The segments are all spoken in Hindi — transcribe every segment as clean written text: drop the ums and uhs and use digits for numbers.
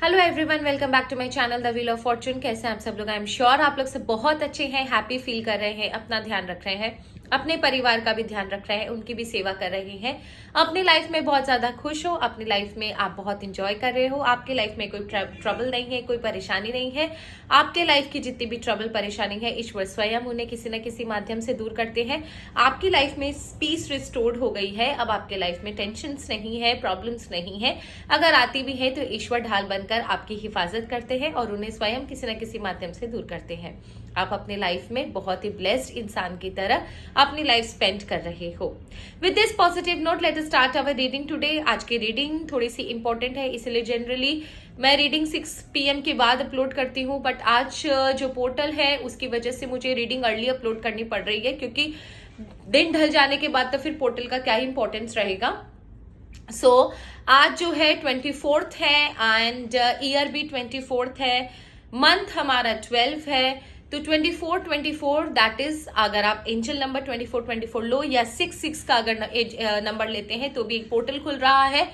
Hello everyone, welcome back to my channel the wheel of fortune. कैसे हैं आप सब लोग? आई एम श्योर आप लोग सब बहुत अच्छे हैं, हैप्पी फील कर रहे हैं, अपना ध्यान रख रहे हैं, अपने परिवार का भी ध्यान रख रहे हैं, उनकी भी सेवा कर रहे हैं, अपनी लाइफ में बहुत ज्यादा खुश हो, अपनी लाइफ में आप बहुत इंजॉय कर रहे हो, आपकी लाइफ में कोई ट्रबल नहीं है, कोई परेशानी नहीं है। आपके लाइफ की जितनी भी ट्रबल परेशानी है, ईश्वर स्वयं उन्हें किसी न किसी माध्यम से दूर करते हैं। आपकी लाइफ में पीस रिस्टोर्ड हो गई है। अब आपके लाइफ में टेंशन नहीं है, प्रॉब्लम्स नहीं है। अगर आती भी है तो ईश्वर ढाल बनकर आपकी हिफाजत करते हैं और उन्हें स्वयं किसी न किसी माध्यम से दूर करते हैं। आप अपने लाइफ में बहुत ही ब्लेस्ड इंसान की तरह अपनी लाइफ स्पेंड कर रहे हो। With this positive note let us start our reading today. आज की रीडिंग थोड़ी सी इंपॉर्टेंट है, इसलिए जनरली मैं रीडिंग 6 PM के बाद अपलोड करती हूँ, बट आज जो पोर्टल है उसकी वजह से मुझे रीडिंग अर्ली अपलोड करनी पड़ रही है, क्योंकि दिन ढल जाने के बाद तो फिर पोर्टल का क्या ही इंपॉर्टेंस रहेगा। आज जो है 24th है एंड ईयर भी 24th है, मंथ हमारा 12 है। तो 24 दैट इज, अगर आप एंजल नंबर 24 लो या 6 का अगर नंबर लेते हैं तो भी एक पोर्टल खुल रहा है।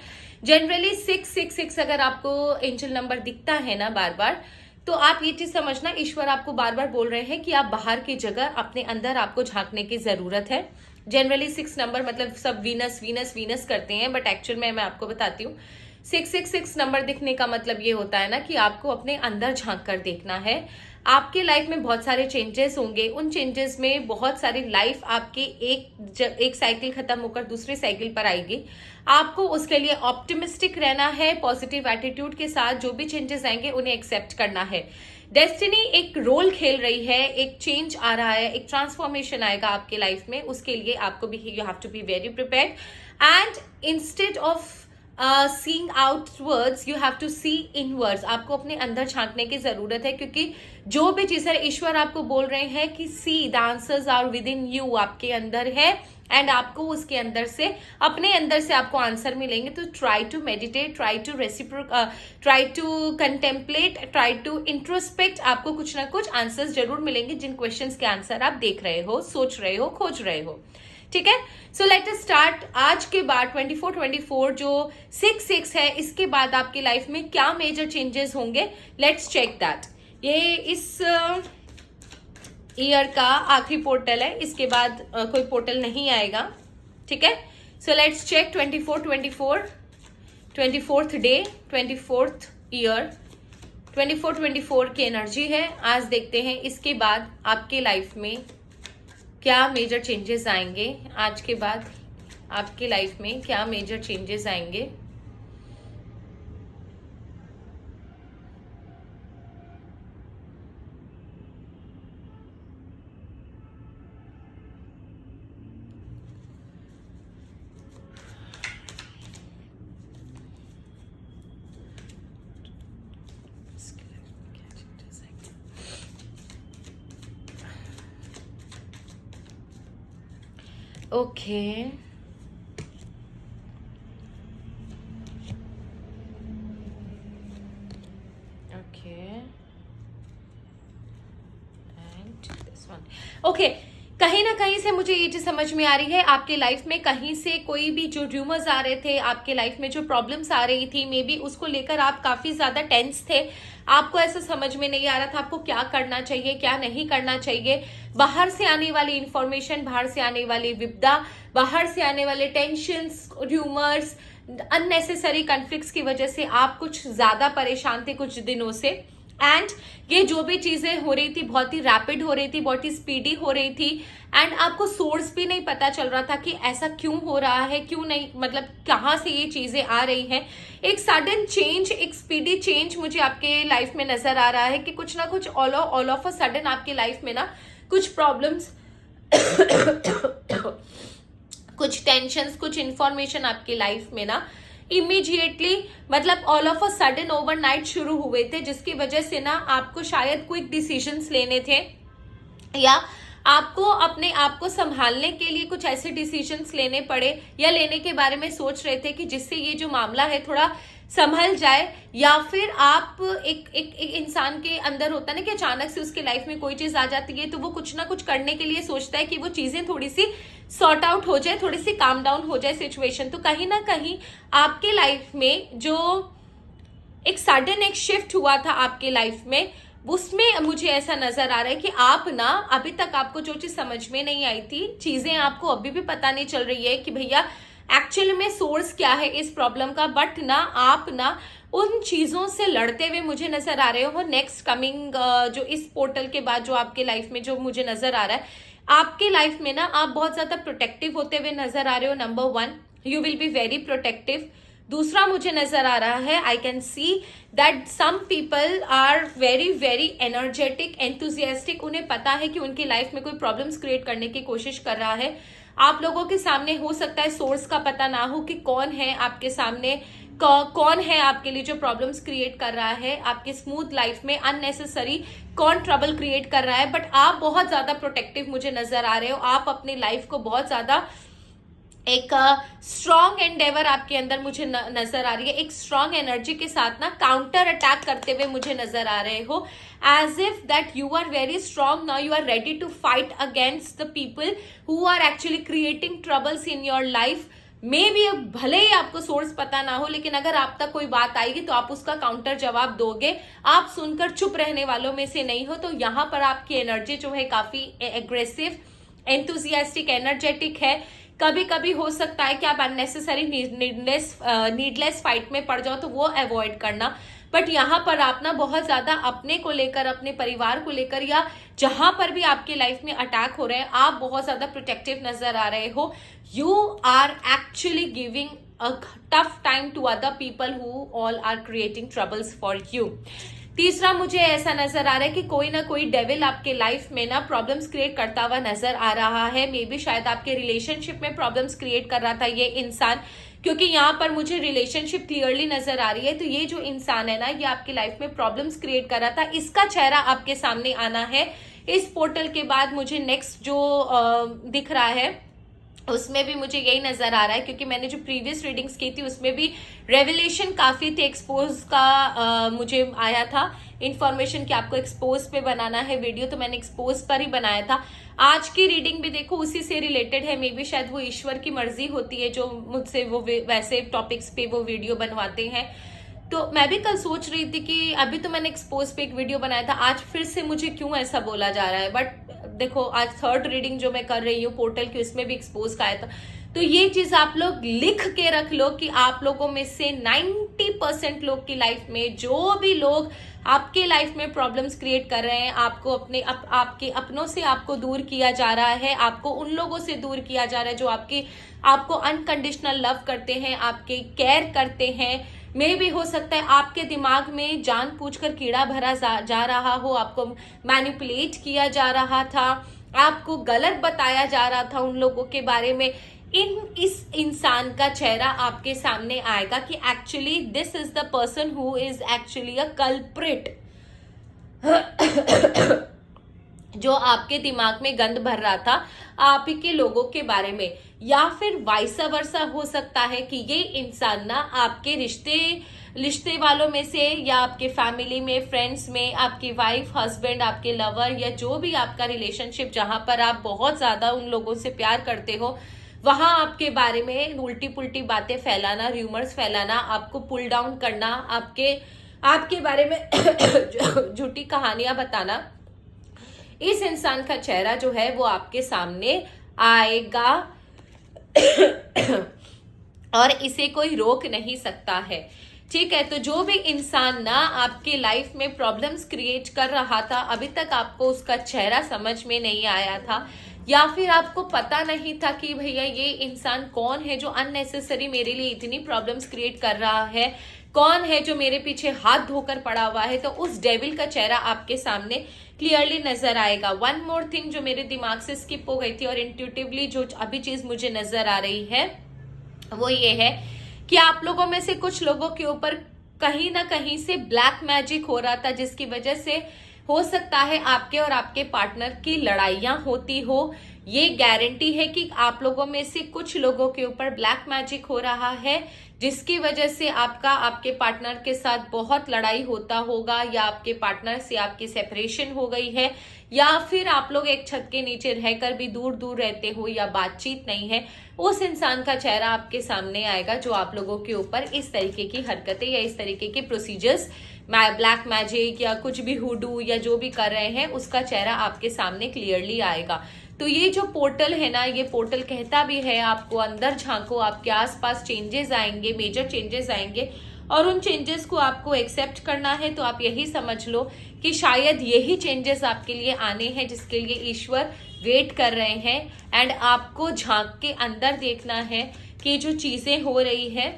जनरली 666 अगर आपको एंजल नंबर दिखता है ना बार बार, तो आप ये चीज समझना, ईश्वर आपको बार बार बोल रहे हैं कि आप बाहर की जगह अपने अंदर आपको झांकने की जरूरत है। जनरली 6 नंबर मतलब सब वीनस वीनस वीनस करते हैं, बट एक्चुअल में मैं आपको बताती हूँ 666 नंबर दिखने का मतलब ये होता है ना कि आपको अपने अंदर झांक कर देखना है। आपके लाइफ में बहुत सारे चेंजेस होंगे, उन चेंजेस में बहुत सारी लाइफ आपकी एक साइकिल खत्म होकर दूसरी साइकिल पर आएगी। आपको उसके लिए ऑप्टिमिस्टिक रहना है, पॉजिटिव एटीट्यूड के साथ जो भी चेंजेस आएंगे उन्हें एक्सेप्ट करना है। डेस्टिनी एक रोल खेल रही है, एक चेंज आ रहा है, एक ट्रांसफॉर्मेशन आएगा आपके लाइफ में, उसके लिए आपको भी you have to be very prepared and instead of seeing outwards you have to see inwards. आपको अपने अंदर झांकने की जरूरत है, क्योंकि जो भी चीज है ईश्वर आपको बोल रहे हैं कि see the answers are within you, आपके अंदर है एंड आपको उसके अंदर से अपने अंदर से आपको आंसर मिलेंगे। तो try to meditate, try to try to contemplate, try to introspect. आपको कुछ ना कुछ आंसर्स जरूर मिलेंगे जिन क्वेश्चंस के आंसर आप देख रहे हो, सोच रहे हो, खोज रहे हो। ठीक है, सो लेट अस स्टार्ट। आज के बाद 24 जो 6 है, इसके बाद आपकी लाइफ में क्या मेजर चेंजेस होंगे, लेट्स चेक दैट। ये इस ईयर का आखिरी पोर्टल है, इसके बाद कोई पोर्टल नहीं आएगा। ठीक है, so let's check 24th day, 24th year, 24 की एनर्जी है। आज देखते हैं इसके बाद आपके लाइफ में क्या मेजर चेंजेस आएंगे। आज के बाद आपकी लाइफ में क्या मेजर चेंजेस आएंगे। Okay, okay and this one. Okay, कहीं ना कहीं से मुझे ये चीज समझ में आ रही है, आपके लाइफ में कहीं से कोई भी जो र्यूमर्स आ रहे थे, आपके लाइफ में जो प्रॉब्लम्स आ रही थी, मे बी उसको लेकर आप काफी ज्यादा टेंस थे। आपको ऐसा समझ में नहीं आ रहा था आपको क्या करना चाहिए, क्या नहीं करना चाहिए। बाहर से आने वाली इंफॉर्मेशन, बाहर से आने वाली विपदा, बाहर से आने वाले टेंशंस, र्यूमर्स, अननेसेसरी कॉन्फ्लिक्ट्स की वजह से आप कुछ ज्यादा परेशान थे कुछ दिनों से। एंड ये जो भी चीजें हो रही थी बहुत ही रैपिड हो रही थी, बहुत ही स्पीडी हो रही थी, एंड आपको सोर्स भी नहीं पता चल रहा था कि ऐसा क्यों हो रहा है, क्यों नहीं, मतलब कहाँ से ये चीजें आ रही हैं। एक सडन चेंज, एक स्पीडी चेंज मुझे आपके लाइफ में नजर आ रहा है कि कुछ ना कुछ ऑल ऑफ अ सडन आपकी लाइफ में ना कुछ प्रॉब्लम्स कुछ टेंशंस, कुछ इंफॉर्मेशन आपकी लाइफ में ना इमीडिएटली, मतलब all of a sudden overnight शुरू हुए थे, जिसकी वजह से ना आपको शायद क्विक डिसीजंस लेने थे, या आपको अपने आप को संभालने के लिए कुछ ऐसे डिसीजंस लेने पड़े, या लेने के बारे में सोच रहे थे कि जिससे ये जो मामला है थोड़ा संभल जाए। या फिर आप एक इंसान के अंदर होता है ना कि अचानक से उसके लाइफ में कोई चीज आ जाती है तो वो कुछ ना कुछ करने के लिए सोचता है कि वो चीजें थोड़ी सी सॉर्ट आउट हो जाए, थोड़ी सी काम डाउन हो जाए सिचुएशन। तो कहीं ना कहीं आपके लाइफ में जो एक सडन एक शिफ्ट हुआ था आपके लाइफ में, उसमें मुझे ऐसा नजर आ रहा है कि आप ना अभी तक आपको जो चीज समझ में नहीं आई थी, चीजें आपको अभी भी पता नहीं चल रही है कि भैया एक्चुअल में सोर्स क्या है इस प्रॉब्लम का, बट ना आप ना उन चीजों से लड़ते हुए मुझे नजर आ रहे हो। नेक्स्ट कमिंग जो इस पोर्टल के बाद जो आपके लाइफ में जो मुझे नजर आ रहा है, आपके लाइफ में ना आप बहुत ज्यादा प्रोटेक्टिव होते हुए नजर आ रहे हो। Number 1, you will be very protective. दूसरा मुझे नजर आ रहा है, I can see that some people are very very energetic, enthusiastic. उन्हें पता है कि उनकी लाइफ में कोई प्रॉब्लम्स क्रिएट करने की कोशिश कर रहा है। आप लोगों के सामने हो सकता है सोर्स का पता ना हो कि कौन है आपके सामने, कौन है आपके लिए जो प्रॉब्लम्स क्रिएट कर रहा है आपके स्मूथ लाइफ में, अननेसेसरी कौन ट्रबल क्रिएट कर रहा है। बट आप बहुत ज्यादा प्रोटेक्टिव मुझे नजर आ रहे हो। आप अपनी लाइफ को बहुत ज्यादा एक स्ट्रॉन्ग एंडेवर आपके अंदर मुझे नजर आ रही है। एक स्ट्रॉन्ग एनर्जी के साथ ना काउंटर अटैक करते हुए मुझे नजर आ रहे हो, as if that you are very strong now, you are ready to fight against the people who are actually creating troubles in your life. Maybe भले ही आपको सोर्स पता ना हो, लेकिन अगर आप तक कोई बात आएगी तो आप उसका काउंटर जवाब दोगे। आप सुनकर चुप रहने वालों में से नहीं हो। तो यहाँ पर आपकी एनर्जी जो है काफी एग्रेसिव, एंथुजियास्टिक, एनर्जेटिक है। कभी कभी हो सकता है कि आप अननेसेसरी नीडलेस फाइट में पड़ जाओ, तो वो अवॉइड करना। बट यहाँ पर आप ना बहुत ज्यादा अपने को लेकर, अपने परिवार को लेकर, या जहां पर भी आपके लाइफ में अटैक हो रहे हैं, आप बहुत ज्यादा प्रोटेक्टिव नजर आ रहे हो। You are actually giving a tough time to other people who all are creating troubles for you. तीसरा मुझे ऐसा नजर आ रहा है कि कोई ना कोई डेविल आपके लाइफ में ना प्रॉब्लम्स क्रिएट करता हुआ नजर आ रहा है। मे बी शायद आपके रिलेशनशिप में प्रॉब्लम्स क्रिएट कर रहा था ये इंसान, क्योंकि यहाँ पर मुझे रिलेशनशिप क्लियरली नजर आ रही है। तो ये जो इंसान है ना, ये आपकी लाइफ में प्रॉब्लम्स क्रिएट कर रहा था, इसका चेहरा आपके सामने आना है इस पोर्टल के बाद। मुझे नेक्स्ट जो दिख रहा है उसमें भी मुझे यही नजर आ रहा है, क्योंकि मैंने जो प्रीवियस रीडिंग्स की थी उसमें भी रेवलेशन काफी थे, एक्सपोज का मुझे आया था इन्फॉर्मेशन कि आपको एक्सपोज पे बनाना है वीडियो, तो मैंने एक्सपोज पर ही बनाया था। आज की रीडिंग भी देखो उसी से रिलेटेड है। मे बी शायद वो ईश्वर की मर्जी होती है जो मुझसे वो वैसे टॉपिक्स पे वो वीडियो बनवाते हैं। तो मैं भी कल सोच रही थी कि अभी तो मैंने एक्सपोज पे एक वीडियो बनाया था, आज फिर से मुझे क्यों ऐसा बोला जा रहा है। बट देखो आज थर्ड रीडिंग जो मैं कर रही हूँ पोर्टल की, उसमें भी एक्सपोज का आया था। तो ये चीज आप लोग लिख के रख लो कि आप लोगों में से 90% लोग की लाइफ में, जो भी लोग आपके लाइफ में प्रॉब्लम्स क्रिएट कर रहे हैं, आपको अपने आपके अपनों से आपको दूर किया जा रहा है, आपको उन लोगों से दूर किया जा रहा है जो आपको अनकंडीशनल लव करते हैं, आपके केयर करते हैं। मे भी हो सकता है आपके दिमाग में जानबूझकर कीड़ा भरा जा रहा हो, आपको मैनिपुलेट किया जा रहा था, आपको गलत बताया जा रहा था उन लोगों के बारे में। इस इंसान का चेहरा आपके सामने आएगा कि actually this is the person who is actually a culprit, जो आपके दिमाग में गंद भर रहा था आप ही के लोगों के बारे में। या फिर वाइस वर्सा हो सकता है कि ये इंसान ना आपके रिश्ते वालों में से, या आपके फैमिली में, फ्रेंड्स में, आपकी वाइफ, हस्बैंड, आपके लवर, या जो भी आपका रिलेशनशिप जहां पर आप बहुत ज्यादा उन लोगों से प्यार करते हो, वहां आपके बारे में उल्टी पुल्टी बातें फैलाना, र्यूमर्स फैलाना, आपको पुल डाउन करना, आपके बारे में झूठी कहानियां बताना। इस इंसान का चेहरा जो है वो आपके सामने आएगा और इसे कोई रोक नहीं सकता है। ठीक है, तो जो भी इंसान ना आपके लाइफ में प्रॉब्लम्स क्रिएट कर रहा था, अभी तक आपको उसका चेहरा समझ में नहीं आया था, या फिर आपको पता नहीं था कि भैया ये इंसान कौन है जो अननेसेसरी मेरे लिए इतनी प्रॉब्लम्स क्रिएट कर रहा है, कौन है जो मेरे पीछे हाथ धोकर पड़ा हुआ है, तो उस डेविल का चेहरा आपके सामने क्लियरली नजर आएगा। वन मोर थिंग जो मेरे दिमाग से स्किप हो गई थी और इंट्यूटिवली जो अभी चीज मुझे नजर आ रही है वो ये है कि आप लोगों में से कुछ लोगों के ऊपर कहीं ना कहीं से ब्लैक मैजिक हो रहा था, जिसकी वजह से हो सकता है आपके और आपके पार्टनर की लड़ाइयां होती हो। ये गारंटी है कि आप लोगों में से कुछ लोगों के ऊपर ब्लैक मैजिक हो रहा है, जिसकी वजह से आपके पार्टनर के साथ बहुत लड़ाई होता होगा, या आपके पार्टनर से आपकी सेपरेशन हो गई है, या फिर आप लोग एक छत के नीचे रहकर भी दूर दूर रहते हो या बातचीत नहीं है। उस इंसान का चेहरा आपके सामने आएगा जो आप लोगों के ऊपर इस तरीके की हरकतें या इस तरीके के प्रोसीजर्स, ब्लैक मैजिक या कुछ भी हुडू या जो भी कर रहे हैं, उसका चेहरा आपके सामने क्लियरली आएगा। तो ये जो पोर्टल है ना, ये पोर्टल कहता भी है आपको अंदर झांको, आपके आसपास चेंजेस आएंगे, मेजर चेंजेस आएंगे, और उन चेंजेस को आपको एक्सेप्ट करना है। तो आप यही समझ लो कि शायद यही चेंजेस आपके लिए आने हैं जिसके लिए ईश्वर वेट कर रहे हैं। एंड आपको झांक के अंदर देखना है कि जो चीजें हो रही है,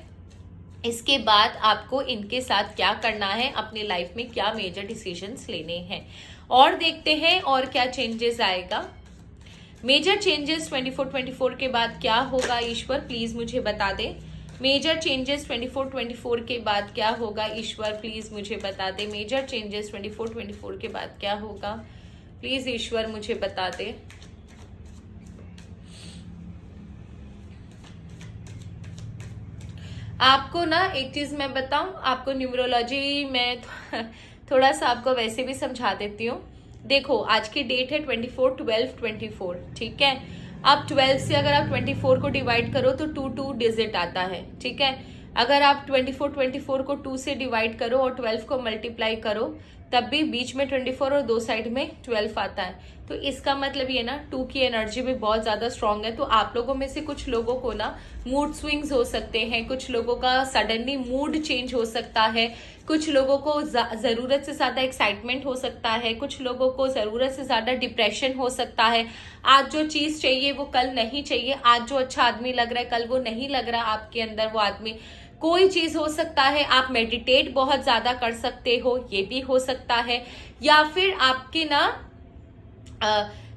इसके बाद आपको इनके साथ क्या करना है, अपनी लाइफ में क्या मेजर डिसीजंस लेने हैं। और देखते हैं और क्या चेंजेस आएगा। मेजर चेंजेस 24-24 के बाद क्या होगा, ईश्वर प्लीज मुझे बता दे। मेजर चेंजेस 24-24 के बाद क्या होगा, ईश्वर प्लीज मुझे बता दे। मेजर चेंजेस 24-24 के बाद क्या होगा, प्लीज ईश्वर मुझे बता दे। आपको ना एक चीज मैं बताऊं, आपको न्यूमरोलॉजी में थोड़ा सा आपको वैसे भी समझा देती हूँ। देखो आज की डेट है 24/12/24, ठीक है। अब 12 से अगर आप 24 को डिवाइड करो तो 2 डिजिट आता है, ठीक है। अगर आप 24 को 2 से डिवाइड करो और 12 को मल्टीप्लाई करो, तब भी बीच में 24 और दो साइड में 12 आता है। तो इसका मतलब ये ना 2 की एनर्जी भी बहुत ज्यादा स्ट्रांग है। तो आप लोगों में से कुछ लोगों को ना मूड स्विंग्स हो सकते हैं, कुछ लोगों का सडनली मूड चेंज हो सकता है, कुछ लोगों को जरूरत से ज्यादा एक्साइटमेंट हो सकता है, कुछ लोगों को जरूरत से ज्यादा डिप्रेशन हो सकता है। आज जो चीज चाहिए वो कल नहीं चाहिए, आज जो अच्छा आदमी लग रहा है कल वो नहीं लग रहा आपके अंदर वो आदमी। कोई चीज हो सकता है, आप मेडिटेट बहुत ज्यादा कर सकते हो, ये भी हो सकता है। या फिर आपके ना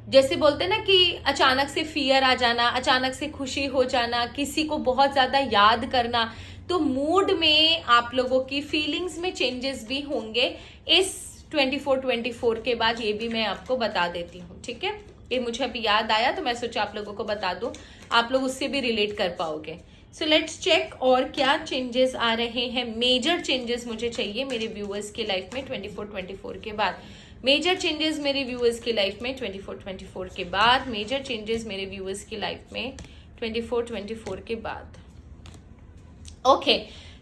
जैसे बोलते हैं ना कि अचानक से फियर आ जाना, अचानक से खुशी हो जाना, किसी को बहुत ज्यादा याद करना। तो मूड में आप लोगों की फीलिंग्स में चेंजेस भी होंगे इस 24-24 के बाद, ये भी मैं आपको बता देती हूँ, ठीक है। ये मुझे अभी याद आया तो मैं सोचा आप लोगों को बता दूं, आप लोग उससे भी रिलेट कर पाओगे। सो लेट्स चेक और क्या चेंजेस आ रहे हैं। मेजर चेंजेस मुझे चाहिए मेरे व्यूअर्स की लाइफ में 24-24 के बाद। मेजर चेंजेस मेरे व्यूअर्स की लाइफ में 24-24 के बाद। मेजर चेंजेस मेरे व्यूअर्स की लाइफ में 24-24 के बाद। ओके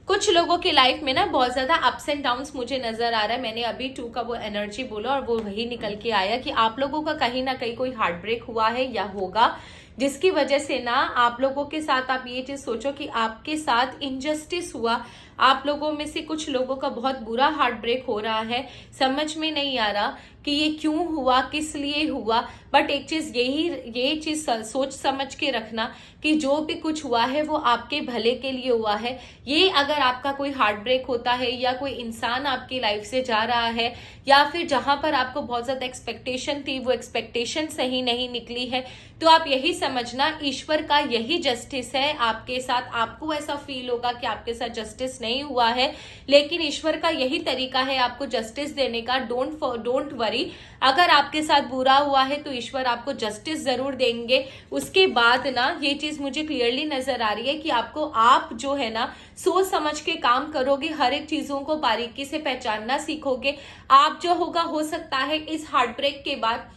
कुछ लोगों के लाइफ में ना बहुत ज्यादा अप्स एंड डाउन्स मुझे नजर आ रहा है। मैंने अभी 2 का वो एनर्जी बोला और वो वही निकल के आया कि आप लोगों का कहीं ना कहीं कोई हार्ट ब्रेक हुआ है या होगा, जिसकी वजह से ना आप लोगों के साथ आप ये चीज सोचो कि आपके साथ इनजस्टिस हुआ। आप लोगों में से कुछ लोगों का बहुत बुरा हार्ट ब्रेक हो रहा है, समझ में नहीं आ रहा कि ये क्यों हुआ, किस लिए हुआ। बट एक चीज ये चीज सोच समझ के रखना कि जो भी कुछ हुआ है वो आपके भले के लिए हुआ है। ये अगर आपका कोई हार्ट ब्रेक होता है या कोई इंसान आपकी लाइफ से जा रहा है, या फिर जहां पर आपको बहुत ज्यादा एक्सपेक्टेशन थी वो एक्सपेक्टेशन सही नहीं निकली है, तो आप यही समझना ईश्वर का यही जस्टिस है आपके साथ। आपको ऐसा फील होगा कि आपके साथ जस्टिस नहीं हुआ है, लेकिन ईश्वर का यही तरीका है आपको जस्टिस देने का। डोंट वरी, अगर आपके साथ बुरा हुआ है तो ईश्वर आपको जस्टिस जरूर देंगे। उसके बाद ना ये चीज मुझे क्लियरली नजर आ रही है कि आप जो है ना सोच समझ के काम करोगे, हर एक चीजों को बारीकी से पहचानना सीखोगे। आप जो होगा, हो सकता है इस हार्ट ब्रेक के बाद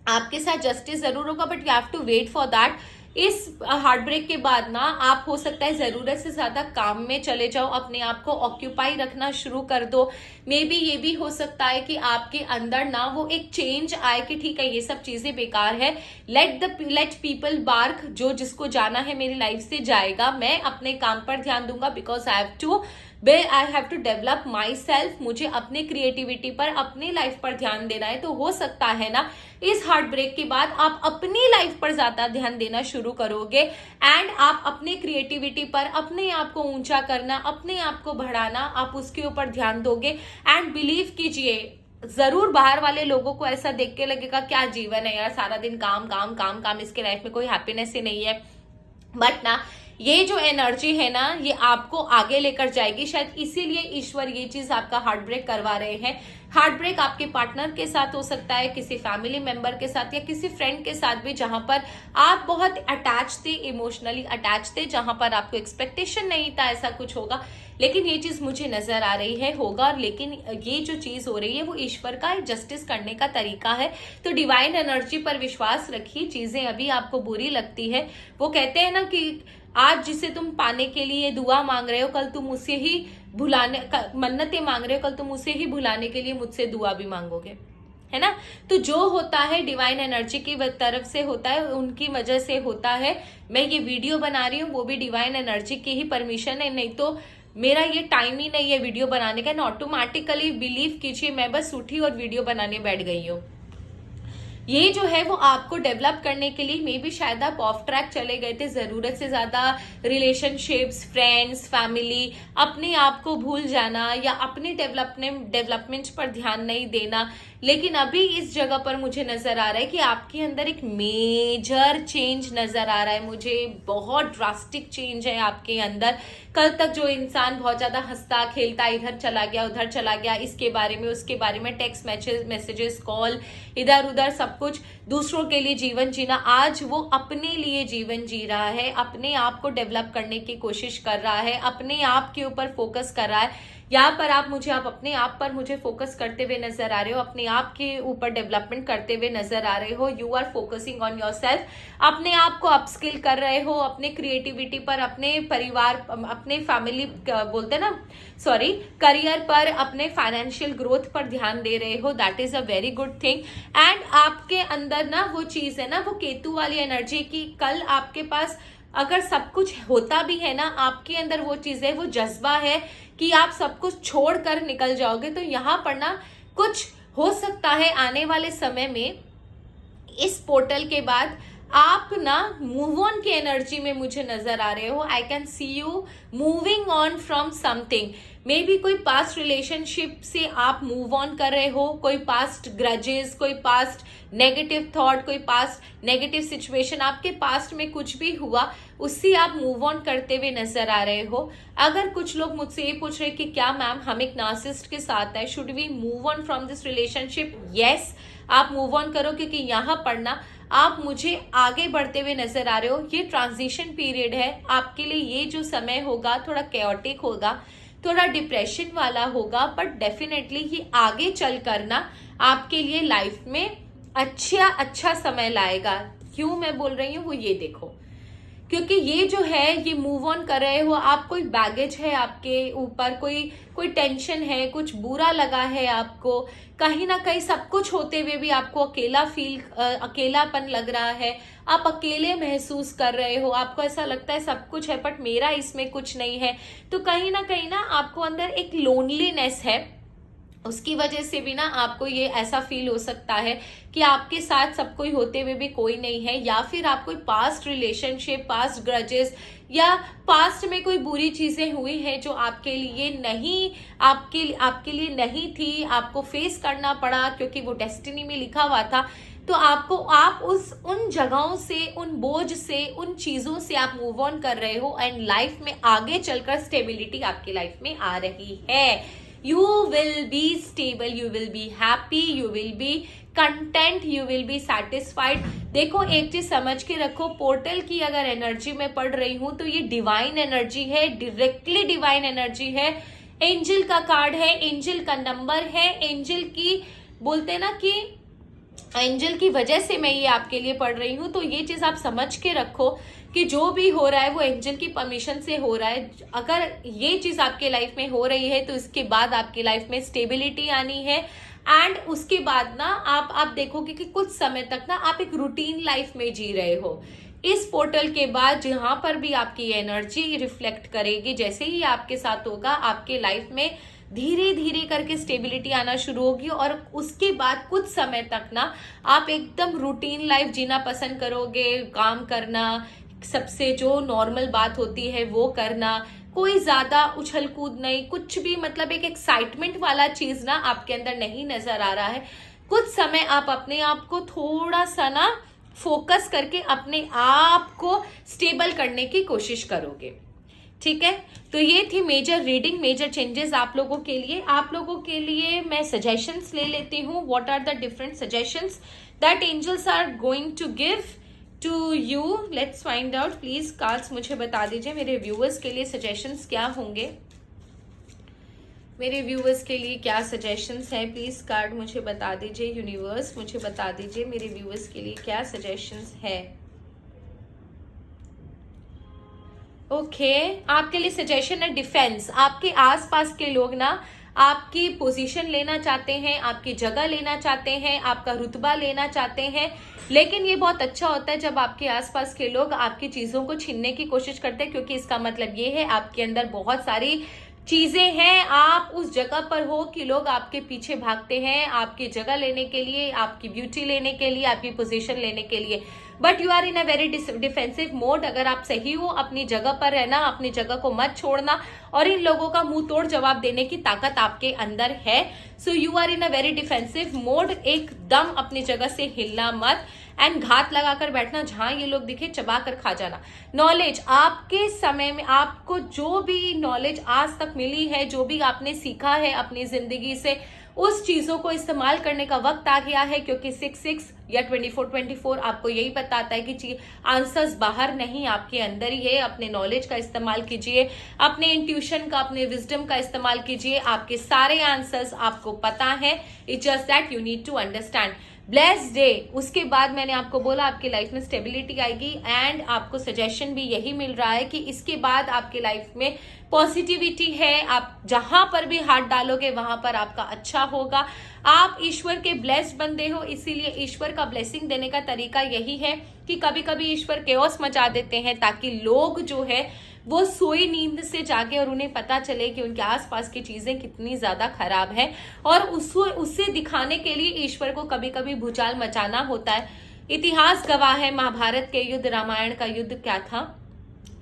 आपके साथ जस्टिस जरूर होगा, but you have to wait for that. इस हार्ट ब्रेक के बाद ना आप हो सकता है जरूरत से ज्यादा काम में चले जाओ, अपने आप को ऑक्यूपाई रखना शुरू कर दो। मे बी ये भी हो सकता है कि आपके अंदर ना वो एक चेंज आए कि ठीक है ये सब चीजें बेकार है, लेट पीपल बार्क, जो जिसको जाना है मेरी लाइफ से जाएगा, मैं अपने काम पर ध्यान दूंगा because I have to develop myself. मुझे अपने क्रिएटिविटी पर, अपनी लाइफ पर ध्यान देना है। तो हो सकता है ना इस हार्ट ब्रेक के बाद आप अपनी लाइफ पर ज्यादा ध्यान देना शुरू करोगे एंड आप अपने क्रिएटिविटी पर, अपने आप को ऊंचा करना, अपने आप को बढ़ाना, आप उसके ऊपर ध्यान दोगे। एंड बिलीव कीजिए, जरूर बाहर वाले लोगों को ऐसा देख के लगेगा क्या जीवन है यार, सारा दिन काम काम काम काम, इसके लाइफ में कोई हैप्पीनेस ही नहीं है। बट ना ये जो एनर्जी है ना, ये आपको आगे लेकर जाएगी। शायद इसीलिए ईश्वर ये चीज आपका हार्ट ब्रेक करवा रहे हैं। हार्ट ब्रेक आपके पार्टनर के साथ हो सकता है, किसी फैमिली मेंबर के साथ, या किसी फ्रेंड के साथ भी जहां पर आप बहुत अटैच थे, इमोशनली अटैच थे, जहां पर आपको एक्सपेक्टेशन नहीं था ऐसा कुछ होगा, लेकिन ये चीज मुझे नजर आ रही है होगा। लेकिन ये जो चीज हो रही है वो ईश्वर का जस्टिस करने का तरीका है। तो डिवाइन एनर्जी पर विश्वास रखिए। चीजें अभी आपको बुरी लगती है, वो कहते हैं ना कि आज जिसे तुम पाने के लिए दुआ मांग रहे हो, कल तुम उसे ही मन्नतें मांग रहे हो, कल तुम उसे ही भुलाने के लिए मुझसे दुआ भी मांगोगे, है ना। तो जो होता है डिवाइन एनर्जी की तरफ से होता है, उनकी वजह से होता है। मैं ये वीडियो बना रही हूँ वो भी डिवाइन एनर्जी की ही परमिशन है, नहीं तो मेरा ये टाइम ही नहीं है वीडियो बनाने का। ऑटोमेटिकली बिलीव कीजिए, मैं बस उठी और वीडियो बनाने बैठ गई हूँ। ये जो है वो आपको डेवलप करने के लिए, मे भी शायद आप ऑफ ट्रैक चले गए थे, जरूरत से ज्यादा रिलेशनशिप्स, फ्रेंड्स, फैमिली, अपने आप को भूल जाना या अपने डेवलपमेंट पर ध्यान नहीं देना। लेकिन अभी इस जगह पर मुझे नजर आ रहा है कि आपके अंदर एक मेजर चेंज नजर आ रहा है मुझे, बहुत ड्रास्टिक चेंज है आपके अंदर। कल तक जो इंसान बहुत ज्यादा हंसता खेलता, इधर चला गया उधर चला गया, इसके बारे में उसके बारे में टेक्स्ट मैसेजेस, कॉल, इधर उधर सब कुछ, दूसरों के लिए जीवन जीना, आज वो अपने लिए जीवन जी रहा है, अपने आप को डेवलप करने की कोशिश कर रहा है, अपने आप के ऊपर फोकस कर रहा है। यहाँ पर आप अपने आप पर मुझे फोकस करते हुए नजर आ रहे हो, अपने आप के ऊपर डेवलपमेंट करते हुए नजर आ रहे हो। You are focusing on yourself, अपने आप को अपस्किल कर रहे हो, अपने क्रिएटिविटी पर, अपने परिवार, अपने फैमिली बोलते ना, सॉरी, करियर पर, अपने फाइनेंशियल ग्रोथ पर ध्यान दे रहे हो। That is a very good thing. And आपके अंदर ना वो चीज है ना, वो केतु वाली एनर्जी की, कल आपके पास अगर सब कुछ होता भी है ना, आपके अंदर वो चीज है, वो जज्बा है कि आप सब कुछ छोड़कर निकल जाओगे। तो यहाँ पर ना कुछ हो सकता है आने वाले समय में, इस पोर्टल के बाद आप ना मूव ऑन की एनर्जी में मुझे नजर आ रहे हो। आई can C you moving on from something, may be कोई पास्ट रिलेशनशिप से आप मूव ऑन कर रहे हो, कोई पास्ट ग्रजेस, कोई पास्ट नेगेटिव थॉट, कोई पास्ट नेगेटिव सिचुएशन, आपके पास्ट में कुछ भी हुआ उससे आप मूव ऑन करते हुए नजर आ रहे हो। अगर कुछ लोग मुझसे ये पूछ रहे कि क्या मैम हम एक नार्सिसिस्ट के साथ है, should we move on from this relationship, yes आप मूव ऑन करो, क्योंकि यहाँ पर ना आप मुझे आगे बढ़ते हुए नजर आ रहे हो। ये ट्रांजिशन पीरियड है आपके लिए, ये जो समय होगा थोड़ा कैओटिक होगा, थोड़ा डिप्रेशन वाला होगा, बट डेफिनेटली ये आगे चल कर ना आपके लिए लाइफ में अच्छा समय लाएगा। क्यों मैं बोल रही हूँ वो ये देखो, क्योंकि ये जो है ये मूव ऑन कर रहे हो आप, कोई बैगेज है आपके ऊपर, कोई टेंशन है, कुछ बुरा लगा है आपको, कहीं ना कहीं सब कुछ होते हुए भी आपको अकेलापन लग रहा है, आप अकेले महसूस कर रहे हो, आपको ऐसा लगता है सब कुछ है बट मेरा इसमें कुछ नहीं है। तो कहीं ना आपको अंदर एक लोनलीनेस है, उसकी वजह से भी ना आपको ये ऐसा फील हो सकता है कि आपके साथ सब कोई होते हुए भी कोई नहीं है, या फिर आप कोई पास्ट रिलेशनशिप, पास्ट ग्रजेस या पास्ट में कोई बुरी चीजें हुई हैं जो आपके लिए नहीं थी, आपको फेस करना पड़ा क्योंकि वो डेस्टिनी में लिखा हुआ था। तो आप उन जगहों से, उन बोझ से, उन चीजों से आप मूव ऑन कर रहे हो एंड लाइफ में आगे चलकर स्टेबिलिटी आपकी लाइफ में आ रही है। You will be stable, you will be happy, you will be content, you will be satisfied। देखो एक चीज समझ के रखो, पोर्टल की अगर एनर्जी में पढ़ रही हूं तो ये डिवाइन एनर्जी है, डायरेक्टली डिवाइन एनर्जी है। एंजल का कार्ड है, एंजल का नंबर है, एंजल की बोलते ना कि एंजल की वजह से मैं ये आपके लिए पढ़ रही हूँ। तो ये चीज आप समझ के रखो कि जो भी हो रहा है वो एंजल की परमिशन से हो रहा है। अगर ये चीज आपके लाइफ में हो रही है तो इसके बाद आपकी लाइफ में स्टेबिलिटी आनी है। एंड उसके बाद ना आप देखोगे कि कुछ समय तक ना आप एक रूटीन लाइफ में जी रहे हो। इस पोर्टल के बाद जहां पर भी आपकी एनर्जी रिफ्लेक्ट करेगी, जैसे ही आपके साथ होगा, आपके लाइफ में धीरे धीरे करके स्टेबिलिटी आना शुरू होगी और उसके बाद कुछ समय तक ना आप एकदम रूटीन लाइफ जीना पसंद करोगे। काम करना, सबसे जो नॉर्मल बात होती है वो करना, कोई ज्यादा उछल कूद नहीं, कुछ भी मतलब एक एक्साइटमेंट वाला चीज ना आपके अंदर नहीं नजर आ रहा है। कुछ समय आप अपने आप को थोड़ा सा ना फोकस करके अपने आप को स्टेबल करने की कोशिश करोगे। ठीक है, तो ये थी मेजर रीडिंग, मेजर चेंजेस आप लोगों के लिए। आप लोगों के लिए मैं सजेशंस ले लेती हूँ। What are the different suggestions that angels are going to give to you, let's find out. Please cards मुझे बता दीजिए मेरे व्यूअर्स के लिए सजेशंस क्या होंगे, मेरे व्यूअर्स के लिए क्या सजेशंस है। प्लीज कार्ड मुझे बता दीजिए, यूनिवर्स मुझे बता दीजिए मेरे व्यूअर्स के लिए क्या सजेशंस है। ओके, आपके लिए सजेशन है डिफेंस। आपके आसपास के लोग ना आपकी पोजीशन लेना चाहते हैं, आपकी जगह लेना चाहते हैं, आपका रुतबा लेना चाहते हैं, लेकिन ये बहुत अच्छा होता है जब आपके आसपास के लोग आपकी चीजों को छीनने की कोशिश करते हैं, क्योंकि इसका मतलब ये है आपके अंदर बहुत सारी चीजें हैं, आप उस जगह पर हो कि लोग आपके पीछे भागते हैं आपकी जगह लेने के लिए, आपकी ब्यूटी लेने के लिए, आपकी पोजीशन लेने के लिए। But you are in a very defensive mode. अगर आप सही हो, अपनी जगह पर रहना, अपनी जगह को मत छोड़ना, और इन लोगों का मुंह तोड़ जवाब देने की ताकत आपके अंदर है। So you are in a very defensive mode. एकदम अपनी जगह से हिलना मत, एंड घात लगाकर बैठना, जहां ये लोग दिखे चबा कर खा जाना। नॉलेज, आपके समय में आपको जो भी नॉलेज आज तक मिली है, जो भी आपने सीखा है अपनी जिंदगी से, उस चीजों को इस्तेमाल करने का वक्त आ गया है, क्योंकि 6 या 24 आपको यही बताता है कि आंसर्स बाहर नहीं, आपके अंदर ही है। अपने नॉलेज का इस्तेमाल कीजिए, अपने इंट्यूशन का, अपने विजडम का इस्तेमाल कीजिए। आपके सारे आंसर्स आपको पता है, it's just that you need to understand. Blessed day. उसके बाद मैंने आपको बोला आपकी लाइफ में स्टेबिलिटी आएगी, एंड आपको सजेशन भी यही मिल रहा है कि इसके बाद आपके लाइफ में पॉजिटिविटी है। आप जहां पर भी हाथ डालोगे वहां पर आपका अच्छा होगा। आप ईश्वर के ब्लेस्ड बंदे हो, इसीलिए ईश्वर का ब्लेसिंग देने का तरीका यही है कि कभी कभी ईश्वर केओस मचा देते हैं, ताकि लोग जो है वो सोई नींद से जागे और उन्हें पता चले कि उनके आसपास की चीजें कितनी ज्यादा खराब है, और उससे दिखाने के लिए ईश्वर को कभी कभी भूचाल मचाना होता है। इतिहास गवाह है, महाभारत के युद्ध, रामायण का युद्ध क्या था,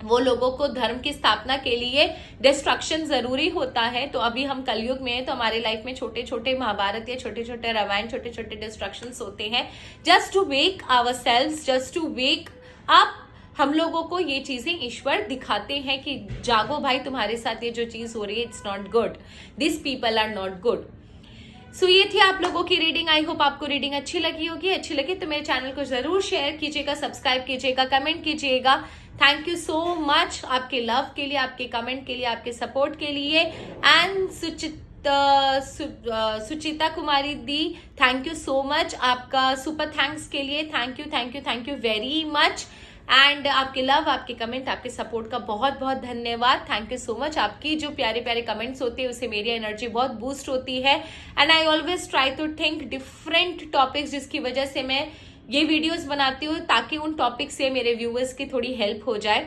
वो लोगों को धर्म की स्थापना के लिए डिस्ट्रक्शन जरूरी होता है। तो अभी हम कलयुग में हैं, तो हमारे लाइफ में छोटे छोटे महाभारत या छोटे छोटे रामायण, छोटे छोटे डिस्ट्रक्शंस होते हैं, just to wake ourselves, just to wake up. हम लोगों को ये चीजें ईश्वर दिखाते हैं कि जागो भाई, तुम्हारे साथ ये जो चीज हो रही है it's not good, this people are not good. So ये थी आप लोगों की रीडिंग। आई होप आपको रीडिंग अच्छी लगी होगी। अच्छी लगी तो मेरे चैनल को जरूर शेयर कीजिएगा, सब्सक्राइब कीजिएगा, कमेंट कीजिएगा। थैंक यू सो मच आपके लव के लिए, आपके कमेंट के लिए, आपके सपोर्ट के लिए। And Suchita Kumari the, thank you so much आपका सुपर थैंक्स के लिए। Thank you thank you thank you very much. And आपके लव, आपके कमेंट, आपके सपोर्ट का बहुत बहुत धन्यवाद। Thank you so much. आपकी जो प्यारे प्यारे कमेंट्स होते हैं उससे मेरी एनर्जी बहुत बूस्ट होती है, and I always try to think different topics, जिसकी वजह से मैं ये वीडियोस बनाती हूँ ताकि उन टॉपिक से मेरे व्यूअर्स की थोड़ी हेल्प हो जाए।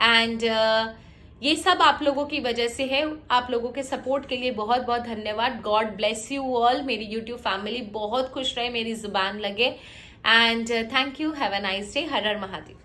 एंड ये सब आप लोगों की वजह से है। आप लोगों के सपोर्ट के लिए बहुत बहुत धन्यवाद। God bless you all. मेरी यूट्यूब फैमिली बहुत खुश रहे, मेरी जुबान लगे। And thank you. Have a nice day. Her her Mahadev.